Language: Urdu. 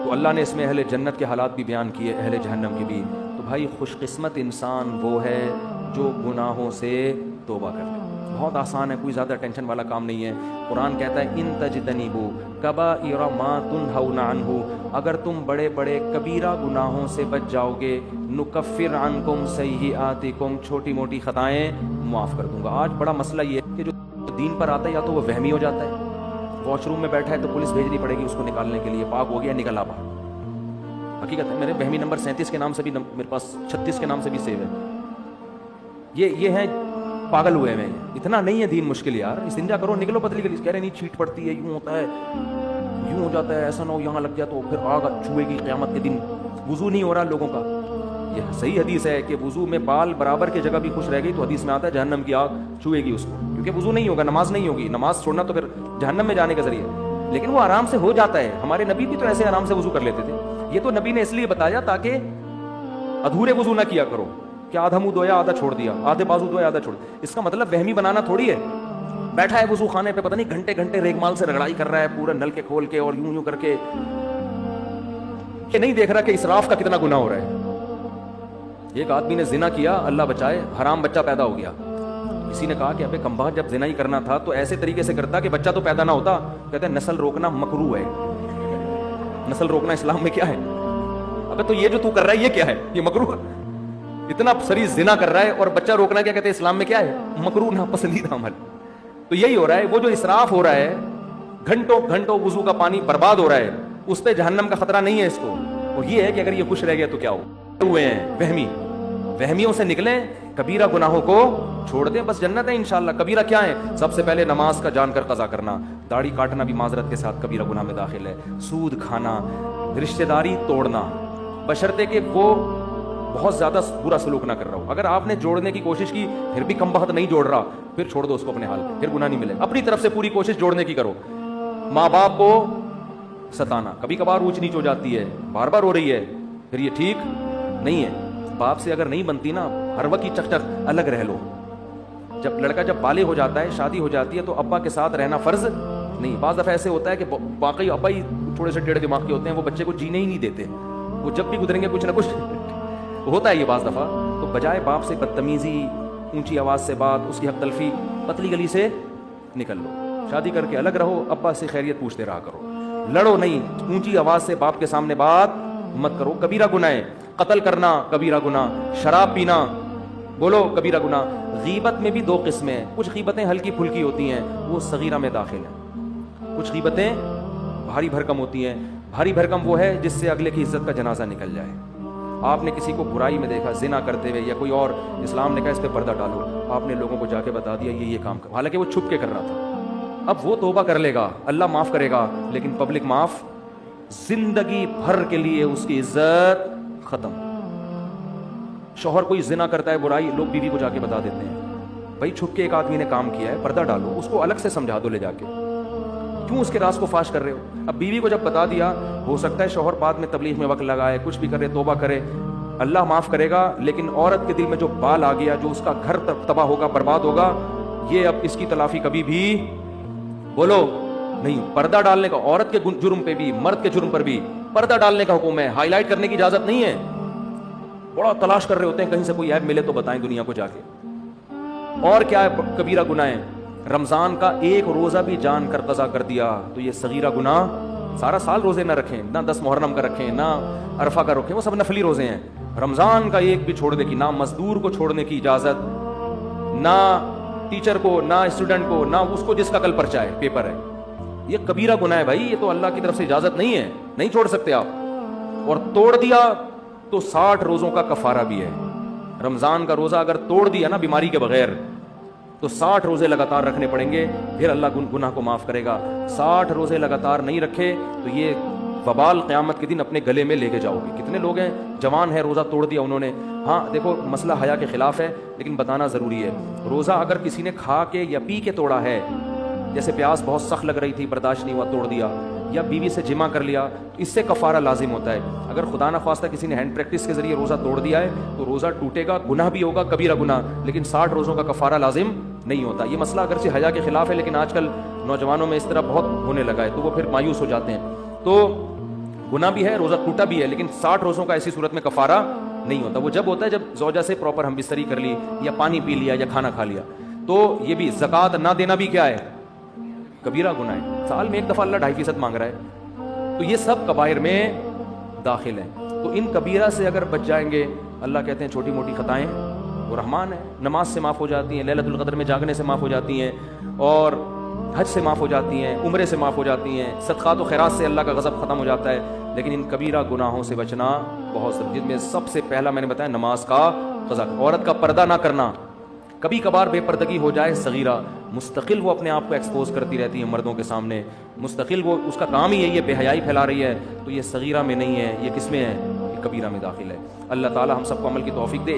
تو اللہ نے اس میں اہل جنت کے حالات بھی بیان کیے، اہل جہنم کے بھی. تو بھائی خوش قسمت انسان وہ ہے جو گناہوں سے توبہ کر لے. بہت آسان ہے، کوئی زیادہ ٹینشن والا کام نہیں ہے. قرآن کہتا ہے ان تجتنبوا کبائر ما تنہون عنہ، اگر تم بڑے بڑے کبیرہ گناہوں سے بچ جاؤ گے، نکفر عنکم سیئاتکم، چھوٹی موٹی خطائیں معاف کر دوں گا. آج بڑا مسئلہ یہ ہے کہ جو دین پر آتا ہے یا تو وہ وہمی ہو جاتا ہے، واش روم میں بیٹھا ہے تو پولیس بھیجنی پڑے گی اس کو نکالنے کے لیے، پاک ہو گیا نکل آ باہر. حقیقت ہے، میرے وہمی نمبر 37 کے نام سے بھی میرے پاس 36 کے نام سے بھی سیو ہے. یہ ہیں پاگل ہوئے ہیں. اتنا نہیں ہے دین مشکل یار، استنجا کرو نکلو پتلی گلی. کہہ رہے نہیں چھیٹ پڑتی ہے، یوں ہوتا ہے، یوں ہو جاتا ہے، ایسا نہ ہو یہاں لگ جائے تو پھر آگ چھوئے گی قیامت کے دن. وضو نہیں ہو رہا لوگوں کا. یہ صحیح حدیث ہے کہ وضو میں بال برابر کی جگہ بھی خوش رہ گئی تو حدیث میں آتا ہے جہنم کی آگ چھوئے گی اس کو، کیونکہ وضو نہیں ہوگا، نماز نہیں ہوگی. نماز چھوڑنا تو پھر جہنم میں جانے کا ذریعہ ہے. لیکن وہ آرام سے ہو جاتا ہے. ہمارے نبی بھی تو ایسے آرام سے وضو کر لیتے تھے. یہ تو نبی نے اس لیے بتایا تاکہ ادھورے وضو نہ کیا کرو کہ آدھا منہ دھویا آدھا چھوڑ دیا، آدھے بازو دھویا آدھا چھوڑ دیا. اس کا مطلب وہمی بنانا تھوڑی ہے. بیٹھا ہے وضو خانے پہ پتہ نہیں گھنٹے گھنٹے ریگمال سے رگڑائی کر رہا ہے پورا نل کے کھول کے اور یوں یوں کر کے، کہ نہیں دیکھ رہا کہ اسراف کا کتنا گناہ ہو رہا ہے. ایک آدمی نے زنا کیا، اللہ بچائے، حرام بچہ پیدا ہو گیا. کسی نے کہا کہ ابے کمبخت جب زنا ہی کرنا تھا تو ایسے طریقے سے کرتا کہ بچہ تو پیدا نہ ہوتا. کہتے ہیں نسل روکنا مکروہ ہے. نسل روکنا اسلام میں کیا ہے؟ ابے تو یہ جو تو کر رہا ہے یہ کیا ہے؟ یہ مکروہ. اتنا سری زنا کر رہا ہے اور بچہ روکنا کیا کہتے ہیں اسلام میں کیا ہے؟ مکروہ، ناپسندیدہ عمل. تو یہی ہو رہا ہے، وہ جو اسراف ہو رہا ہے، گھنٹوں گھنٹوں وضو کا پانی برباد ہو رہا ہے، اس پہ جہنم کا خطرہ نہیں ہے اس کو. اور یہ ہے کہ اگر یہ خوش رہ گیا تو کیا ہوئے ہیں وہمیوں سے نکلیں، کبیرہ گناہوں کو چھوڑ دیں، بس جنت ہے انشاءاللہ. کبیرہ کیا ہے؟ سب سے پہلے نماز کا جان کر قضا کرنا، داڑھی کاٹنا بھی معذرت کے ساتھ کبیرہ گناہ میں داخل ہے. سود کھانا، رشتہ داری توڑنا، بشرطے کہ وہ بہت زیادہ برا سلوک نہ کر رہا ہو. اگر آپ نے جوڑنے کی کوشش کی پھر بھی کم بخت نہیں جوڑ رہا، پھر چھوڑ دو اس کو اپنے حال پہ، پھر گناہ نہیں ملے. اپنی طرف سے پوری کوشش جوڑنے کی کرو. ماں باپ کو ستانا، کبھی کبھار اونچ نیچ ہو جاتی ہے، بار بار ہو رہی ہے، پھر یہ ٹھیک نہیں ہے. باپ سے اگر نہیں بنتی نا، ہر وقت کی چک چک الگ رہ لو. جب لڑکا جب بالغ ہو جاتا ہے، شادی ہو جاتی ہے، تو ابا کے ساتھ رہنا فرض نہیں. بعض دفعہ ایسے ہوتا ہے کہ باقی ابا ہی تھوڑے سے ٹیڑھے دماغ کے ہوتے ہیں، وہ بچے کو جینے ہی نہیں دیتے. وہ جب بھی گزریں گے کچھ نہ کچھ ہوتا ہے یہ بعض دفعہ. تو بجائے باپ سے بدتمیزی، اونچی آواز سے بات، اس کی حق تلفی، پتلی گلی سے نکل لو. شادی کر کے الگ رہو، ابا سے خیریت پوچھتے رہا کرو. لڑو نہیں، اونچی آواز سے باپ کے سامنے بات مت کرو. کبیرہ گناہ ہے. قتل کرنا کبیرہ گناہ، شراب پینا بولو کبیرہ گناہ. غیبت میں بھی دو قسمیں ہیں. کچھ غیبتیں ہلکی پھلکی ہوتی ہیں، وہ صغیرہ میں داخل ہیں. کچھ غیبتیں بھاری بھرکم ہوتی ہیں. بھاری بھرکم وہ ہے جس سے اگلے کی عزت کا جنازہ نکل جائے. آپ نے کسی کو برائی میں دیکھا، زنا کرتے ہوئے یا کوئی اور، اسلام نے کہا اس پہ پردہ ڈالو، آپ نے لوگوں کو جا کے بتا دیا یہ کام کر، حالانکہ وہ چھپ کے کر رہا تھا. اب وہ توبہ کر لے گا، اللہ معاف کرے گا، لیکن پبلک معاف، زندگی بھر کے لیے اس کی عزت ختم. شوہر کوئی زنا کرتا ہے، برائی، لوگ بیوی کو جا کے بتا دیتے ہیں، بھائی چھپ کے ایک آدمی نے کام کیا ہے، پردہ ڈالو، اس کو الگ سے سمجھا دو لے جا کے، کیوں اس کے راز کو فاش کر رہے ہو. اب بیوی کو جب بتا دیا، ہو سکتا ہے شوہر بعد میں تبلیغ میں وقت لگائے، کچھ بھی کرے، توبہ کرے، اللہ معاف کرے گا، لیکن عورت کے دل میں جو بال آ گیا، جو اس کا گھر تباہ ہوگا، برباد ہوگا، یہ اب اس کی تلافی کبھی بھی بولو نہیں. پردہ ڈالنے کا عورت کے جرم پہ بھی، مرد کے جرم پر بھی پردہ ڈالنے کا حکم ہے. ہائی لائٹ کرنے کی اجازت نہیں ہے. بڑا تلاش کر رہے ہوتے ہیں کہیں سے کوئی عیب ملے تو بتائیں دنیا کو جا کے. اور کیا ہے کبیرہ گناہ ہے؟ رمضان کا ایک روزہ بھی جان کر قضا کر دیا تو یہ صغیرہ گناہ. سارا سال روزے نہ رکھیں، نہ 10 محرم کا رکھیں، نہ عرفہ کا رکھیں، وہ سب نفلی روزے ہیں. رمضان کا ایک بھی چھوڑنے کی، نہ مزدور کو چھوڑنے کی اجازت، نہ ٹیچر کو، نہ اسٹوڈنٹ کو، نہ اس کو جس کا کل پرچہ ہے، پیپر ہے. یہ کبیرہ گناہ ہے بھائی، یہ تو اللہ کی طرف سے اجازت نہیں ہے، نہیں چھوڑ سکتے آپ. اور توڑ دیا تو 60 روزوں کا کفارہ بھی ہے. رمضان کا روزہ اگر توڑ دیا نا بیماری کے بغیر تو 60 روزے لگاتار رکھنے پڑیں گے، پھر اللہ گناہ کو معاف کرے گا. 60 روزے لگاتار نہیں رکھے تو یہ وبال قیامت کے دن اپنے گلے میں لے کے جاؤ گے. کتنے لوگ ہیں جوان ہیں، روزہ توڑ دیا انہوں نے. ہاں دیکھو مسئلہ حیا کے خلاف ہے، لیکن بتانا ضروری ہے. روزہ اگر کسی نے کھا کے یا پی کے توڑا ہے، جیسے پیاس بہت سخت لگ رہی تھی، برداشت نہیں ہوا، توڑ دیا، یا بیوی سے جمع کر لیا، تو اس سے کفارہ لازم ہوتا ہے. اگر خدا نہ خواستہ کسی نے ہینڈ پریکٹس کے ذریعے روزہ توڑ دیا ہے تو روزہ ٹوٹے گا، گناہ بھی ہوگا، کبیرہ گناہ، لیکن 60 روزوں کا کفارہ لازم نہیں ہوتا. یہ مسئلہ اگرچہ حیا کے خلاف ہے، لیکن آج کل نوجوانوں میں اس طرح بہت ہونے لگا ہے تو وہ پھر مایوس ہو جاتے ہیں. تو گناہ بھی ہے, روزہ ٹوٹا بھی ہے, لیکن 60 روزوں کا ایسی صورت میں کفارہ نہیں ہوتا. وہ جب ہوتا ہے جب زوجہ سے پراپر ہم بستری کر لی, یا پانی پی لیا, یا کھانا کھا لیا. تو یہ بھی زکوٰۃ نہ دینا بھی کیا ہے, کبیرہ گناہ ہے. سال میں ایک دفعہ اللہ 2.5% مانگ رہا ہے. تو یہ سب کبائر میں داخل ہیں. تو ان کبیرہ سے اگر بچ جائیں گے, اللہ کہتے ہیں چھوٹی موٹی خطائیں وہ رحمان ہے, نماز سے معاف ہو جاتی ہیں, لیلۃ القدر میں جاگنے سے معاف ہو جاتی ہیں, اور حج سے معاف ہو جاتی ہیں, عمرے سے معاف ہو جاتی ہیں, صدقات و خیرات سے اللہ کا غضب ختم ہو جاتا ہے. لیکن ان کبیرہ گناہوں سے بچنا بہت ضروری, جن میں سب سے پہلا میں نے بتایا نماز کا قضا. عورت کا پردہ نہ کرنا, کبھی کبھار بے پردگی ہو جائے صغیرہ, مستقل وہ اپنے آپ کو ایکسپوز کرتی رہتی ہے مردوں کے سامنے, مستقل وہ اس کا کام ہی ہے, یہ بے حیائی پھیلا رہی ہے, تو یہ صغیرہ میں نہیں ہے, یہ کس میں ہے, یہ کبیرہ میں داخل ہے. اللہ تعالی ہم سب کو عمل کی توفیق دے.